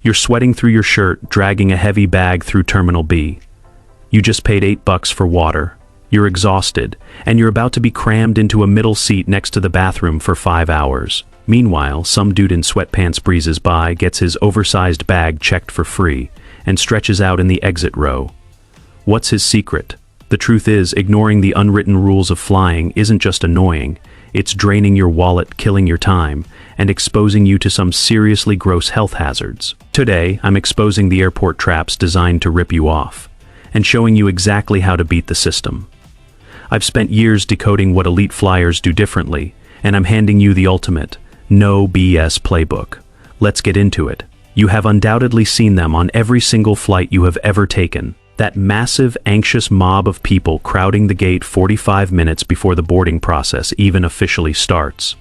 You're sweating through your shirt, dragging a heavy bag through Terminal B. You just paid $8 for water. You're exhausted, and you're about to be crammed into a middle seat next to the bathroom for 5 hours. Meanwhile, some dude in sweatpants breezes by, gets his oversized bag checked for free, and stretches out in the exit row. What's his secret? The truth is, ignoring the unwritten rules of flying isn't just annoying, it's draining your wallet, killing your time, and exposing you to some seriously gross health hazards. Today, I'm exposing the airport traps designed to rip you off, and showing you exactly how to beat the system. I've spent years decoding what elite flyers do differently, and I'm handing you the ultimate, no BS playbook. Let's get into it. You have undoubtedly seen them on every single flight you have ever taken. That massive, anxious mob of people crowding the gate 45 minutes before the boarding process even officially starts.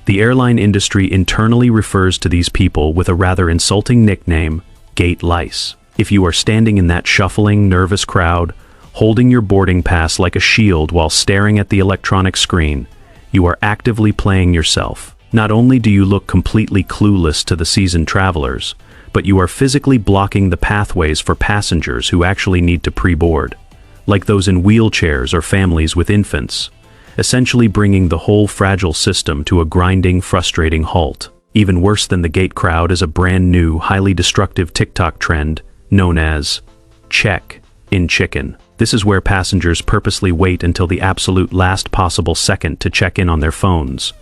The airline industry internally refers to these people with a rather insulting nickname, Gate Lice. If you are standing in that shuffling, nervous crowd, holding your boarding pass like a shield while staring at the electronic screen, you are actively playing yourself. Not only do you look completely clueless to the seasoned travelers, but you are physically blocking the pathways for passengers who actually need to pre-board, like those in wheelchairs or families with infants, essentially bringing the whole fragile system to a grinding, frustrating halt. Even worse than the gate crowd is a brand new, highly destructive TikTok trend known as check in chicken. This is where passengers purposely wait until the absolute last possible second to check in on their phones,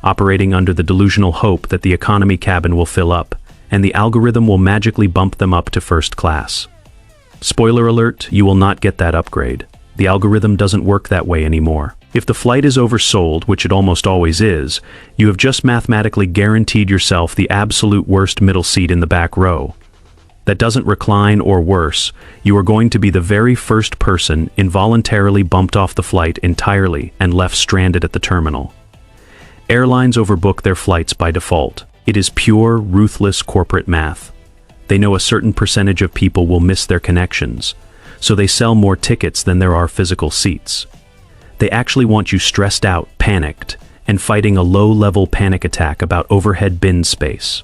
operating under the delusional hope that the economy cabin will fill up, and the algorithm will magically bump them up to first class. Spoiler alert, you will not get that upgrade. The algorithm doesn't work that way anymore. If the flight is oversold, which it almost always is, you have just mathematically guaranteed yourself the absolute worst middle seat in the back row. That doesn't recline, or worse, you are going to be the very first person involuntarily bumped off the flight entirely and left stranded at the terminal. Airlines overbook their flights by default. It is pure, ruthless corporate math. They know a certain percentage of people will miss their connections, so they sell more tickets than there are physical seats. They actually want you stressed out, panicked, and fighting a low-level panic attack about overhead bin space.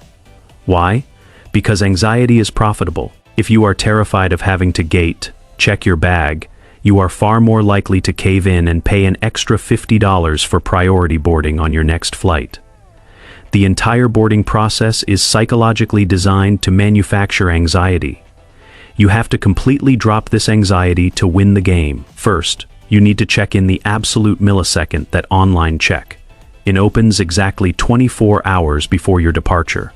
Why? Because anxiety is profitable. If you are terrified of having to gate, check your bag, you are far more likely to cave in and pay an extra $50 for priority boarding on your next flight. The entire boarding process is psychologically designed to manufacture anxiety. You have to completely drop this anxiety to win the game. First, you need to check in the absolute millisecond that online check. It opens exactly 24 hours before your departure,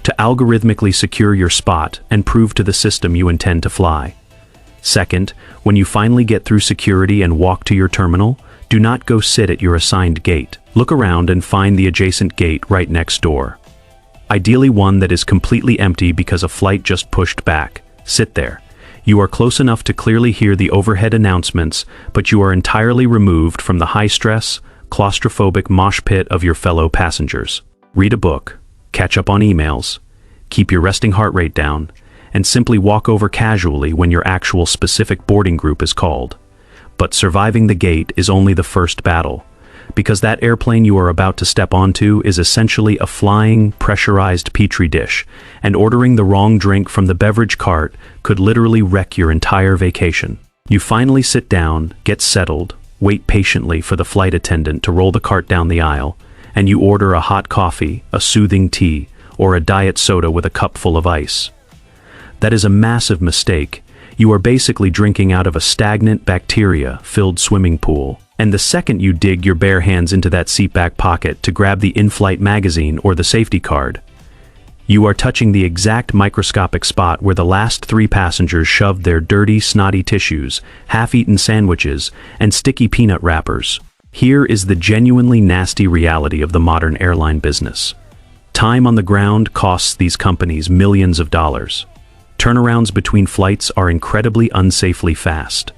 to algorithmically secure your spot and prove to the system you intend to fly. Second, when you finally get through security and walk to your terminal, do not go sit at your assigned gate. Look around and find the adjacent gate right next door. Ideally one that is completely empty because a flight just pushed back. Sit there. You are close enough to clearly hear the overhead announcements, but you are entirely removed from the high-stress, claustrophobic mosh pit of your fellow passengers. Read a book, catch up on emails, keep your resting heart rate down, and simply walk over casually when your actual specific boarding group is called. But surviving the gate is only the first battle, because that airplane you are about to step onto is essentially a flying, pressurized petri dish, and ordering the wrong drink from the beverage cart could literally wreck your entire vacation. You finally sit down, get settled, wait patiently for the flight attendant to roll the cart down the aisle, and you order a hot coffee, a soothing tea, or a diet soda with a cup full of ice. That is a massive mistake. You are basically drinking out of a stagnant, bacteria-filled swimming pool. And the second you dig your bare hands into that seatback pocket to grab the in-flight magazine or the safety card, you are touching the exact microscopic spot where the last 3 passengers shoved their dirty, snotty tissues, half-eaten sandwiches, and sticky peanut wrappers. Here is the genuinely nasty reality of the modern airline business. Time on the ground costs these companies millions of dollars. Turnarounds between flights are incredibly unsafely fast.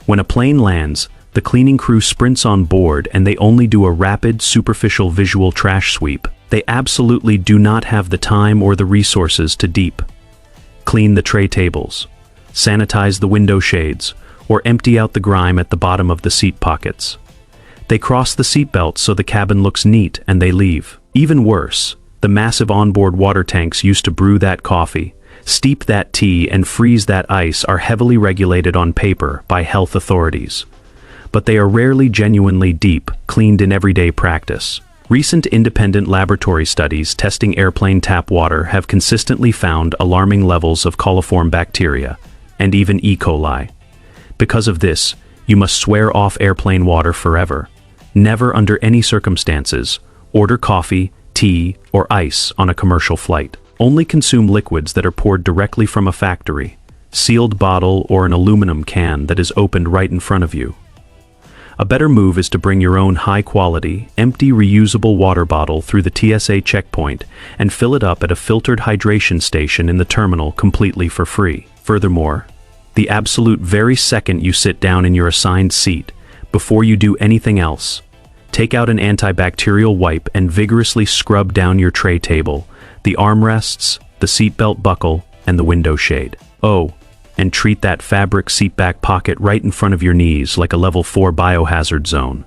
When a plane lands, the cleaning crew sprints on board and they only do a rapid, superficial visual trash sweep. They absolutely do not have the time or the resources to deep clean the tray tables, sanitize the window shades, or empty out the grime at the bottom of the seat pockets. They cross the seat belts so the cabin looks neat and they leave. Even worse, The massive onboard water tanks used to brew that coffee, steep that tea, and freeze that ice are heavily regulated on paper by health authorities. But they are rarely genuinely deep, cleaned in everyday practice. Recent independent laboratory studies testing airplane tap water have consistently found alarming levels of coliform bacteria, and even E. coli. Because of this, you must swear off airplane water forever. Never under any circumstances order coffee, tea, or ice on a commercial flight. Only consume liquids that are poured directly from a factory, sealed bottle or an aluminum can that is opened right in front of you. A better move is to bring your own high-quality, empty reusable water bottle through the TSA checkpoint and fill it up at a filtered hydration station in the terminal completely for free. Furthermore, the absolute very second you sit down in your assigned seat, before you do anything else, take out an antibacterial wipe and vigorously scrub down your tray table, the armrests, the seatbelt buckle, and the window shade. Oh, and treat that fabric seatback pocket right in front of your knees like a level 4 biohazard zone.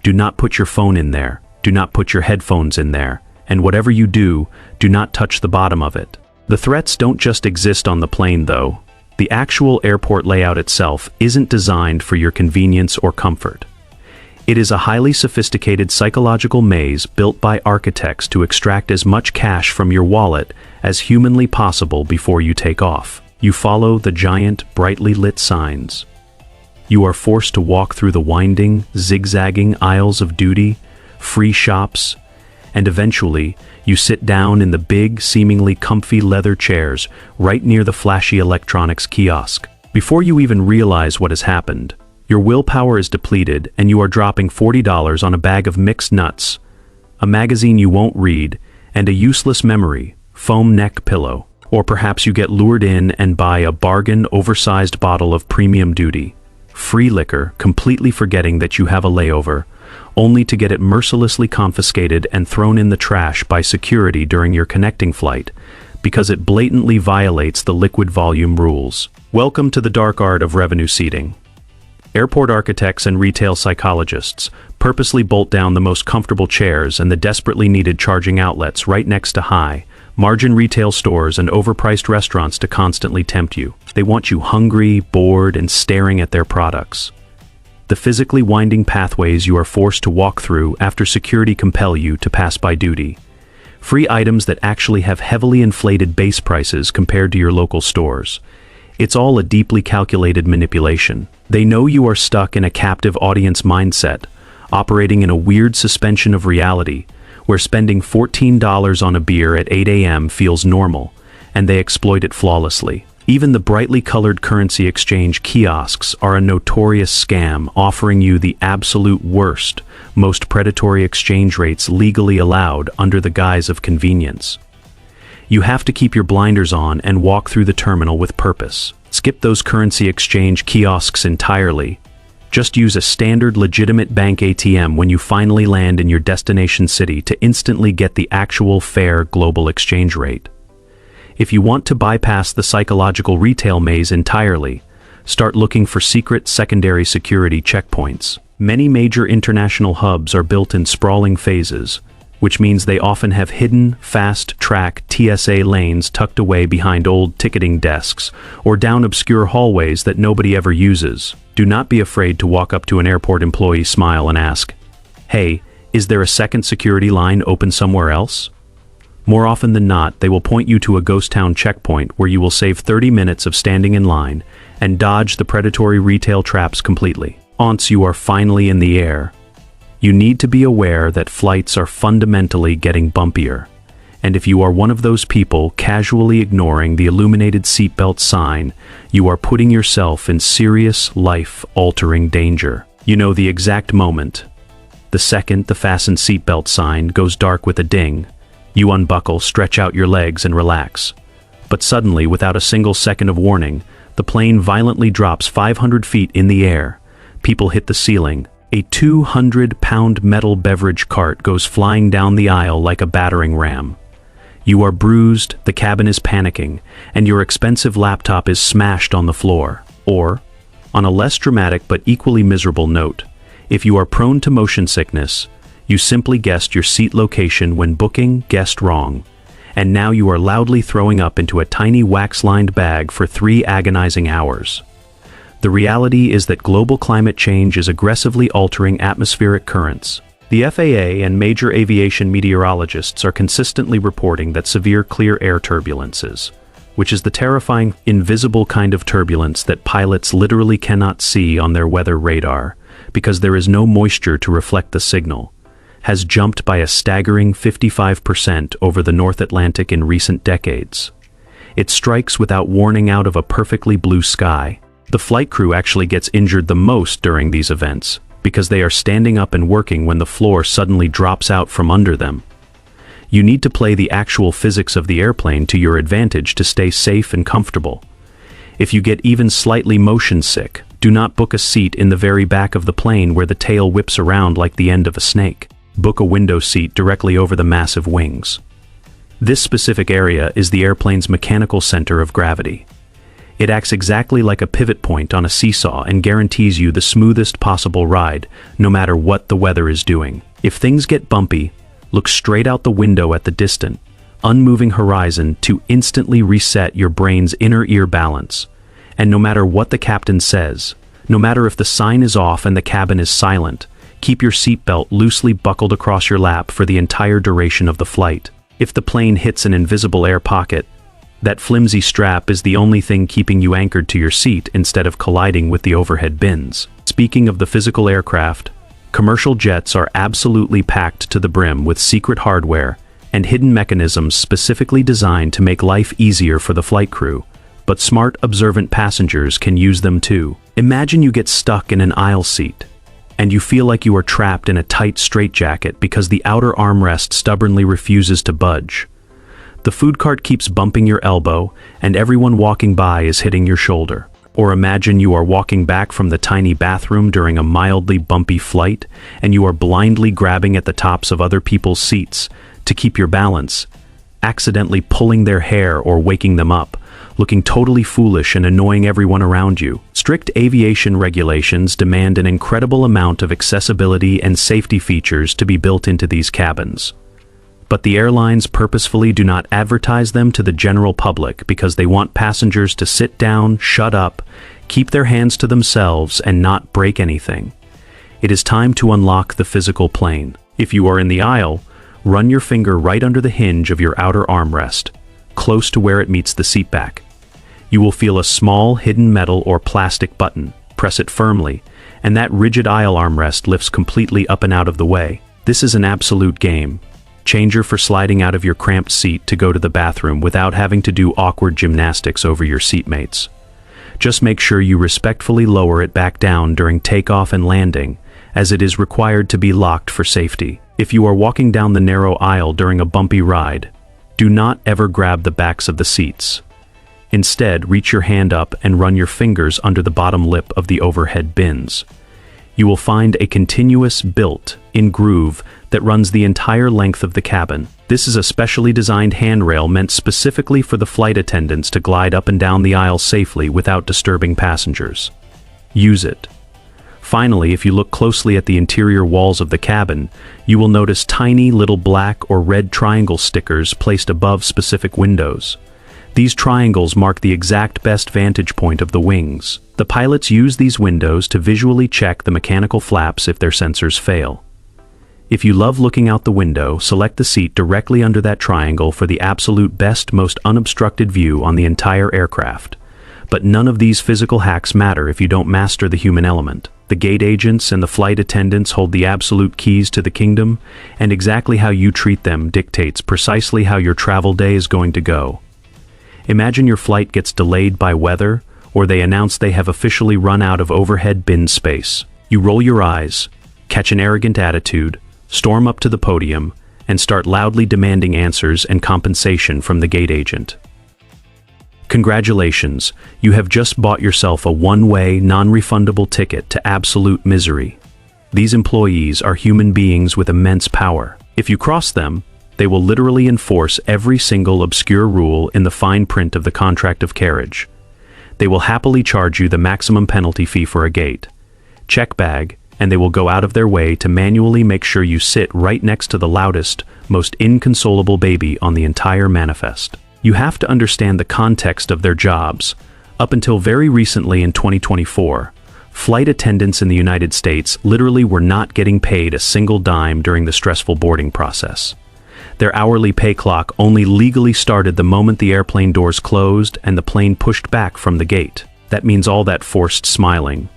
Do not put your phone in there, do not put your headphones in there, and whatever you do, do not touch the bottom of it. The threats don't just exist on the plane though. The actual airport layout itself isn't designed for your convenience or comfort. It is a highly sophisticated psychological maze built by architects to extract as much cash from your wallet as humanly possible before you take off. You follow the giant, brightly lit signs. You are forced to walk through the winding, zigzagging aisles of duty, free shops, and eventually, you sit down in the big, seemingly comfy leather chairs right near the flashy electronics kiosk. Before you even realize what has happened, your willpower is depleted and you are dropping $40 on a bag of mixed nuts, a magazine you won't read, and a useless memory, foam neck pillow. Or perhaps you get lured in and buy a bargain, oversized bottle of premium duty, free liquor, completely forgetting that you have a layover, only to get it mercilessly confiscated and thrown in the trash by security during your connecting flight, because it blatantly violates the liquid volume rules. Welcome to the dark art of revenue seeding. Airport architects and retail psychologists purposely bolt down the most comfortable chairs and the desperately needed charging outlets right next to high-margin retail stores and overpriced restaurants to constantly tempt you. They want you hungry, bored, and staring at their products. The physically winding pathways you are forced to walk through after security compel you to pass by duty. Free items that actually have heavily inflated base prices compared to your local stores. It's all a deeply calculated manipulation. They know you are stuck in a captive audience mindset, operating in a weird suspension of reality, where spending $14 on a beer at 8 a.m. feels normal, and they exploit it flawlessly. Even the brightly colored currency exchange kiosks are a notorious scam, offering you the absolute worst, most predatory exchange rates legally allowed under the guise of convenience. You have to keep your blinders on and walk through the terminal with purpose. Skip those currency exchange kiosks entirely. Just use a standard legitimate bank ATM when you finally land in your destination city to instantly get the actual fair global exchange rate. If you want to bypass the psychological retail maze entirely, start looking for secret secondary security checkpoints. Many major international hubs are built in sprawling phases, which means they often have hidden, fast-track TSA lanes tucked away behind old ticketing desks or down obscure hallways that nobody ever uses. Do not be afraid to walk up to an airport employee, smile, and ask, "Hey, is there a second security line open somewhere else?" More often than not, they will point you to a ghost town checkpoint where you will save 30 minutes of standing in line and dodge the predatory retail traps completely. Once you are finally in the air, you need to be aware that flights are fundamentally getting bumpier, and if you are one of those people casually ignoring the illuminated seatbelt sign, you are putting yourself in serious, life-altering danger. You know the exact moment. The second the fasten seatbelt sign goes dark with a ding, you unbuckle, stretch out your legs, and relax. But suddenly, without a single second of warning, the plane violently drops 500 feet in the air. People hit the ceiling. A 200-pound metal beverage cart goes flying down the aisle like a battering ram. You are bruised, the cabin is panicking, and your expensive laptop is smashed on the floor. Or, on a less dramatic but equally miserable note, if you are prone to motion sickness, You simply guessed your seat location when booking, guessed wrong. And now you are loudly throwing up into a tiny wax-lined bag for 3 agonizing hours. The reality is that global climate change is aggressively altering atmospheric currents. The FAA and major aviation meteorologists are consistently reporting that severe clear air turbulences, which is the terrifying, invisible kind of turbulence that pilots literally cannot see on their weather radar because there is no moisture to reflect the signal, has jumped by a staggering 55% over the North Atlantic in recent decades. It strikes without warning out of a perfectly blue sky. The flight crew actually gets injured the most during these events because they are standing up and working when the floor suddenly drops out from under them. You need to play the actual physics of the airplane to your advantage to stay safe and comfortable. If you get even slightly motion sick, do not book a seat in the very back of the plane where the tail whips around like the end of a snake. Book a window seat directly over the massive wings. This specific area is the airplane's mechanical center of gravity. It acts exactly like a pivot point on a seesaw and guarantees you the smoothest possible ride, no matter what the weather is doing. If things get bumpy, look straight out the window at the distant, unmoving horizon to instantly reset your brain's inner ear balance. And no matter what the captain says, no matter if the sign is off and the cabin is silent, keep your seatbelt loosely buckled across your lap for the entire duration of the flight. If the plane hits an invisible air pocket, that flimsy strap is the only thing keeping you anchored to your seat instead of colliding with the overhead bins. Speaking of the physical aircraft, commercial jets are absolutely packed to the brim with secret hardware and hidden mechanisms specifically designed to make life easier for the flight crew, but smart, observant passengers can use them too. Imagine you get stuck in an aisle seat, and you feel like you are trapped in a tight straitjacket because the outer armrest stubbornly refuses to budge. The food cart keeps bumping your elbow, and everyone walking by is hitting your shoulder. Or imagine you are walking back from the tiny bathroom during a mildly bumpy flight, and you are blindly grabbing at the tops of other people's seats to keep your balance, accidentally pulling their hair or waking them up, looking totally foolish and annoying everyone around you. Strict aviation regulations demand an incredible amount of accessibility and safety features to be built into these cabins. But the airlines purposefully do not advertise them to the general public because they want passengers to sit down, shut up, keep their hands to themselves, and not break anything. It is time to unlock the physical plane. If you are in the aisle, run your finger right under the hinge of your outer armrest, close to where it meets the seat back. You will feel a small hidden metal or plastic button. Press it firmly, and that rigid aisle armrest lifts completely up and out of the way. This is an absolute game changer for sliding out of your cramped seat to go to the bathroom without having to do awkward gymnastics over your seatmates. Just make sure you respectfully lower it back down during takeoff and landing, as it is required to be locked for safety. If you are walking down the narrow aisle during a bumpy ride, do not ever grab the backs of the seats. Instead, reach your hand up and run your fingers under the bottom lip of the overhead bins. You will find a continuous built-in groove that runs the entire length of the cabin. This is a specially designed handrail meant specifically for the flight attendants to glide up and down the aisle safely without disturbing passengers. Use it. Finally, if you look closely at the interior walls of the cabin, you will notice tiny little black or red triangle stickers placed above specific windows. These triangles mark the exact best vantage point of the wings. The pilots use these windows to visually check the mechanical flaps if their sensors fail. If you love looking out the window, select the seat directly under that triangle for the absolute best, most unobstructed view on the entire aircraft. But none of these physical hacks matter if you don't master the human element. The gate agents and the flight attendants hold the absolute keys to the kingdom, and exactly how you treat them dictates precisely how your travel day is going to go. Imagine your flight gets delayed by weather, or they announce they have officially run out of overhead bin space. You roll your eyes, catch an arrogant attitude, storm up to the podium, and start loudly demanding answers and compensation from the gate agent. Congratulations, you have just bought yourself a one-way, non-refundable ticket to absolute misery. These employees are human beings with immense power. If you cross them, they will literally enforce every single obscure rule in the fine print of the contract of carriage. They will happily charge you the maximum penalty fee for a gate, check bag, and they will go out of their way to manually make sure you sit right next to the loudest, most inconsolable baby on the entire manifest. You have to understand the context of their jobs. Up until very recently in 2024, flight attendants in the United States literally were not getting paid a single dime during the stressful boarding process. Their hourly pay clock only legally started the moment the airplane doors closed and the plane pushed back from the gate. That means all that forced smiling,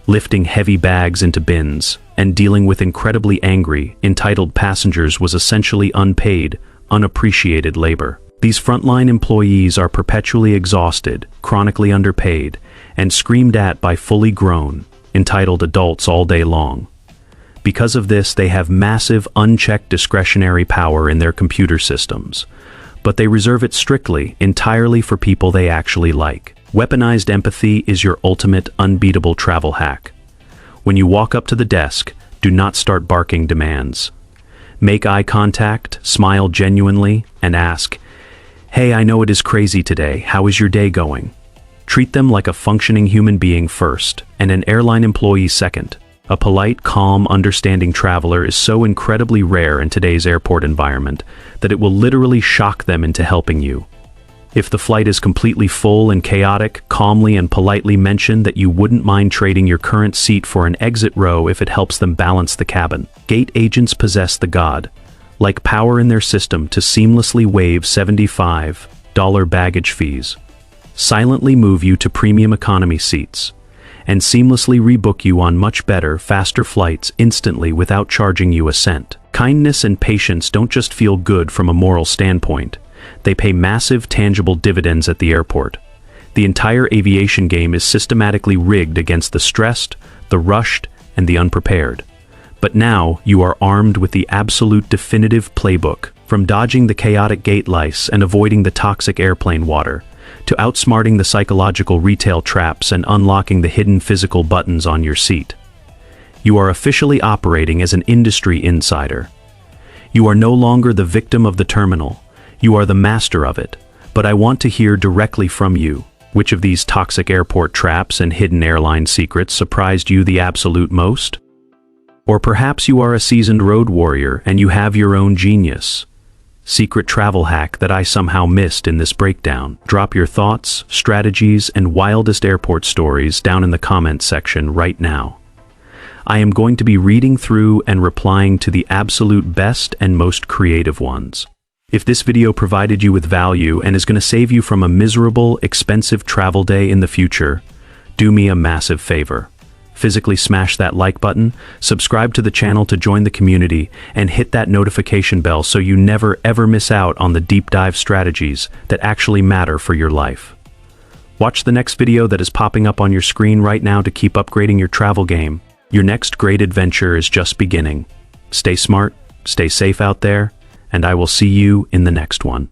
lifting heavy bags into bins, and dealing with incredibly angry, entitled passengers was essentially unpaid, unappreciated labor. These frontline employees are perpetually exhausted, chronically underpaid, and screamed at by fully grown, entitled adults all day long. Because of this, they have massive, unchecked discretionary power in their computer systems, but they reserve it strictly, entirely for people they actually like. Weaponized empathy is your ultimate, unbeatable travel hack. When you walk up to the desk, do not start barking demands. Make eye contact, smile genuinely, and ask, "Hey, I know it is crazy today. How is your day going?" Treat them like a functioning human being first, and an airline employee second. A polite, calm, understanding traveler is so incredibly rare in today's airport environment that it will literally shock them into helping you. If the flight is completely full and chaotic, calmly and politely mention that you wouldn't mind trading your current seat for an exit row if it helps them balance the cabin. Gate agents possess the god-like power in their system to seamlessly waive $75 baggage fees, silently move you to premium economy seats, and seamlessly rebook you on much better, faster flights instantly without charging you a cent. Kindness and patience don't just feel good from a moral standpoint. They pay massive, tangible dividends at the airport. The entire aviation game is systematically rigged against the stressed, the rushed, and the unprepared. But now you are armed with the absolute definitive playbook, from dodging the chaotic gate lice and avoiding the toxic airplane water, to outsmarting the psychological retail traps and unlocking the hidden physical buttons on your seat. You are officially operating as an industry insider. You are no longer the victim of the terminal. You are the master of it. But I want to hear directly from you. Which of these toxic airport traps and hidden airline secrets surprised you the absolute most? Or perhaps you are a seasoned road warrior and you have your own genius, secret travel hack that I somehow missed in this breakdown. Drop your thoughts, strategies, and wildest airport stories down in the comments section right now. I am going to be reading through and replying to the absolute best and most creative ones. If this video provided you with value and is going to save you from a miserable, expensive travel day in the future, do me a massive favor. Physically smash that like button, subscribe to the channel to join the community, and hit that notification bell so you never ever miss out on the deep dive strategies that actually matter for your life. Watch the next video that is popping up on your screen right now to keep upgrading your travel game. Your next great adventure is just beginning. Stay smart, stay safe out there, and I will see you in the next one.